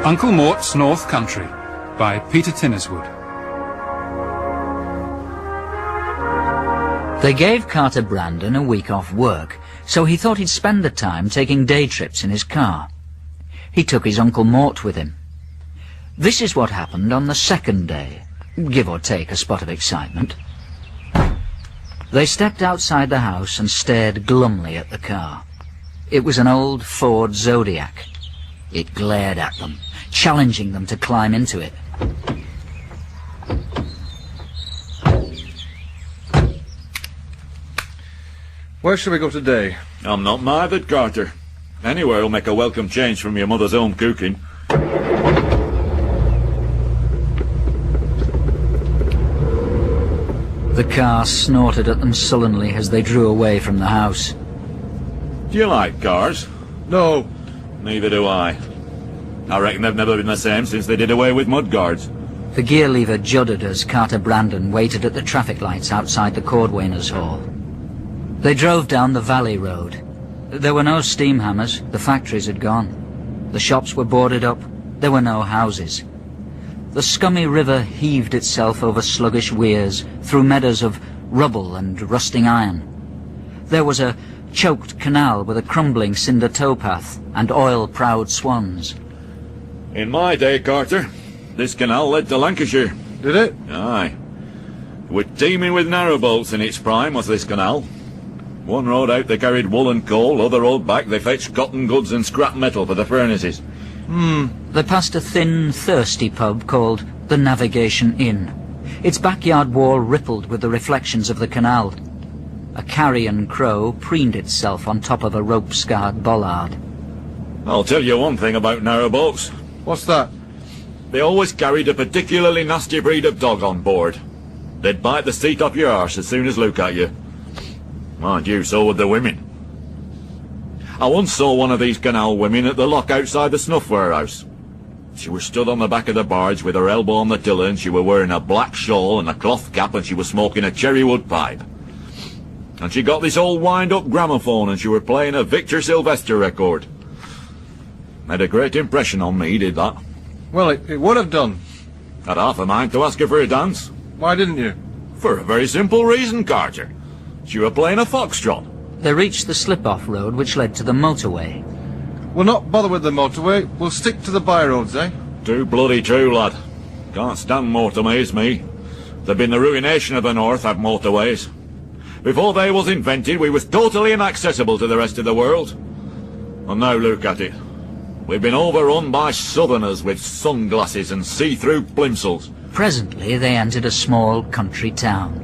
Uncle Mort's North Country by Peter Tinnerswood. They gave Carter Brandon a week off work, so he thought he'd spend the time taking day trips in his car. He took his Uncle Mort with him. This is what happened on the second day, give or take a spot of excitement. They stepped outside the house and stared glumly at the car. It was an old Ford Zodiac. It glared at them, challenging them to climb into it. Where shall we go today? I'm not mithered, Carter. Anywhere will make a welcome change from your mother's home cooking. The car snorted at them sullenly as they drew away from the house. Do you like cars? No. Neither do I. I reckon they've never been the same since they did away with mudguards. The gear lever juddered as Carter Brandon waited at the traffic lights outside the Cordwainers' Hall. They drove down the valley road. There were no steam hammers, the factories had gone. The shops were boarded up, there were no houses. The scummy river heaved itself over sluggish weirs, through meadows of rubble and rusting iron. There was a choked canal with a crumbling cinder towpath and oil-proud swans. In my day, Carter, this canal led to Lancashire. Did it? Aye. We're teeming with narrowboats in its prime, was this canal. One road out they carried wool and coal, other road back they fetched cotton goods and scrap metal for the furnaces. They passed a thin, thirsty pub called the Navigation Inn. Its backyard wall rippled with the reflections of the canal. A carrion crow preened itself on top of a rope-scarred bollard. I'll tell you one thing about narrowboats. What's that? They always carried a particularly nasty breed of dog on board. They'd bite the seat off your arse as soon as look at you. Mind you, so would the women. I once saw one of these canal women at the lock outside the snuff warehouse. She was stood on the back of the barge with her elbow on the tiller, and she were wearing a black shawl and a cloth cap, and she was smoking a cherry wood pipe. And she got this old wind-up gramophone, and she were playing a Victor Sylvester record. Made a great impression on me, did that. Well, it would have done. Had half a mind to ask her for a dance. Why didn't you? For a very simple reason, Carter. She were playing a foxtrot. They reached the slip-off road which led to the motorway. We'll not bother with the motorway. We'll stick to the by-roads, eh? Too bloody true, lad. Can't stand motorways, me. They've been the ruination of the north, have motorways. Before they was invented, we was totally inaccessible to the rest of the world. And now look at it. We've been overrun by southerners with sunglasses and see-through plimsolls. Presently they entered a small country town.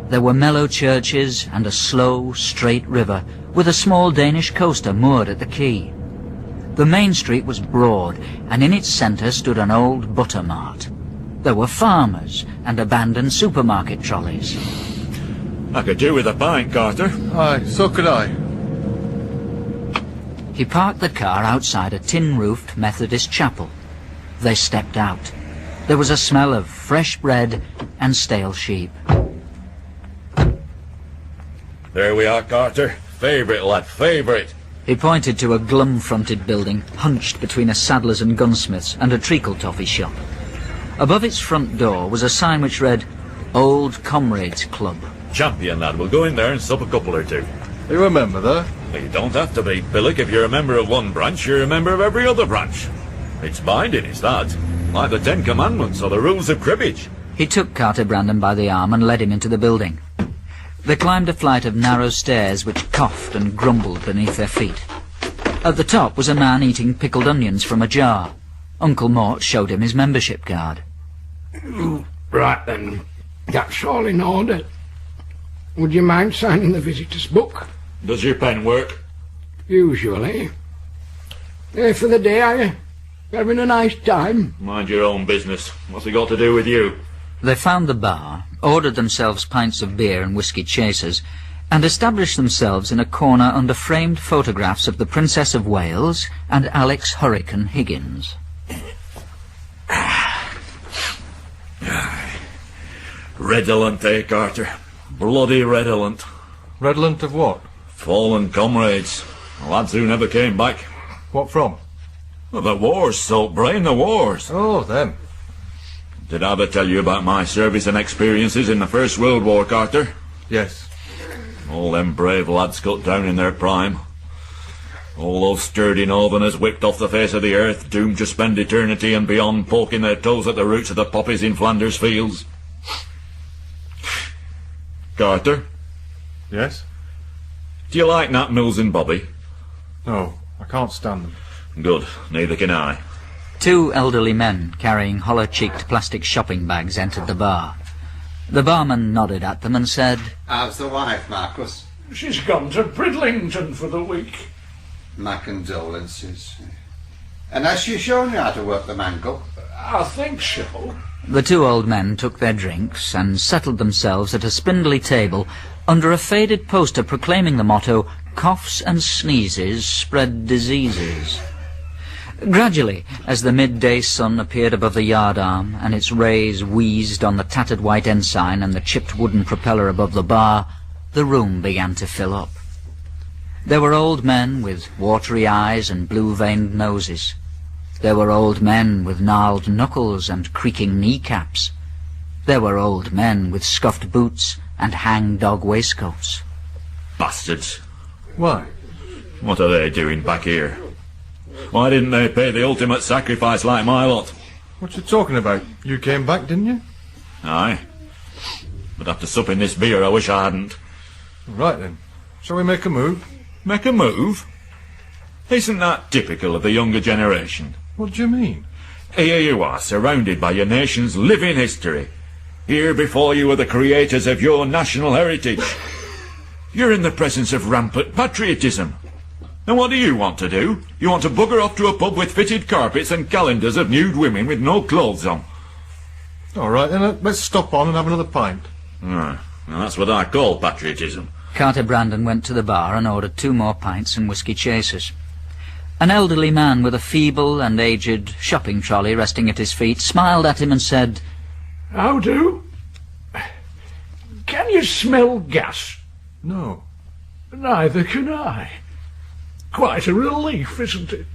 There were mellow churches and a slow, straight river, with a small Danish coaster moored at the quay. The main street was broad, and in its centre stood an old butter mart. There were farmers and abandoned supermarket trolleys. I could do with a pint, Carter. Aye, so could I. He parked the car outside a tin-roofed Methodist chapel. They stepped out. There was a smell of fresh bread and stale sheep. There we are, Carter. Favourite, lad, favourite. He pointed to a glum-fronted building, hunched between a saddler's and gunsmith's and a treacle toffee shop. Above its front door was a sign which read, Old Comrades Club. Champion, lad. We'll go in there and sup a couple or two. Are you a member there? Well, you don't have to be, Billick. If you're a member of one branch, you're a member of every other branch. It's binding, it's that. Like the Ten Commandments or the rules of cribbage. He took Carter Brandon by the arm and led him into the building. They climbed a flight of narrow stairs which coughed and grumbled beneath their feet. At the top was a man eating pickled onions from a jar. Uncle Mort showed him his membership card. Right then, that's all in order. Would you mind signing the visitor's book? Does your pen work? Usually. Here for the day, are you? Having a nice time? Mind your own business. What's it got to do with you? They found the bar, ordered themselves pints of beer and whisky chasers, and established themselves in a corner under framed photographs of the Princess of Wales and Alex Hurricane Higgins. Redolent, eh, Carter? Bloody redolent. Redolent of what? Fallen comrades. Lads who never came back. What from? Well, the wars, Saltbrain, the wars. Oh, them. Did I ever tell you about my service and experiences in the First World War, Carter? Yes. All them brave lads cut down in their prime. All those sturdy northerners whipped off the face of the earth, doomed to spend eternity and beyond poking their toes at the roots of the poppies in Flanders fields. Carter, Yes? do you like Nat Mills and Bobby? No, I can't stand them. Good, neither can I. Two elderly men carrying hollow-cheeked plastic shopping bags entered the bar. The barman nodded at them and said, How's the wife, Marcus? She's gone to Bridlington for the week. My condolences. And has she shown you how to work the mangle? I think so. The two old men took their drinks and settled themselves at a spindly table under a faded poster proclaiming the motto, "Coughs and sneezes spread diseases." Gradually, as the midday sun appeared above the yardarm and its rays wheezed on the tattered white ensign and the chipped wooden propeller above the bar, the room began to fill up. There were old men with watery eyes and blue-veined noses. There were old men with gnarled knuckles and creaking kneecaps. There were old men with scuffed boots and hang-dog waistcoats. Bastards. Why? What are they doing back here? Why didn't they pay the ultimate sacrifice like my lot? What you talking about? You came back, didn't you? Aye. But after supping this beer, I wish I hadn't. Right then. Shall we make a move? Make a move? Isn't that typical of the younger generation? What do you mean? Here you are, surrounded by your nation's living history. Here before you are the creators of your national heritage. You're in the presence of rampant patriotism. And what do you want to do? You want to bugger off to a pub with fitted carpets and calendars of nude women with no clothes on. All right then, let's stop on and have another pint. Now that's what I call patriotism. Carter Brandon went to the bar and ordered 2 more pints and whisky chasers. An elderly man with a feeble and aged shopping trolley resting at his feet smiled at him and said, How do? Can you smell gas? No. Neither can I. Quite a relief, isn't it?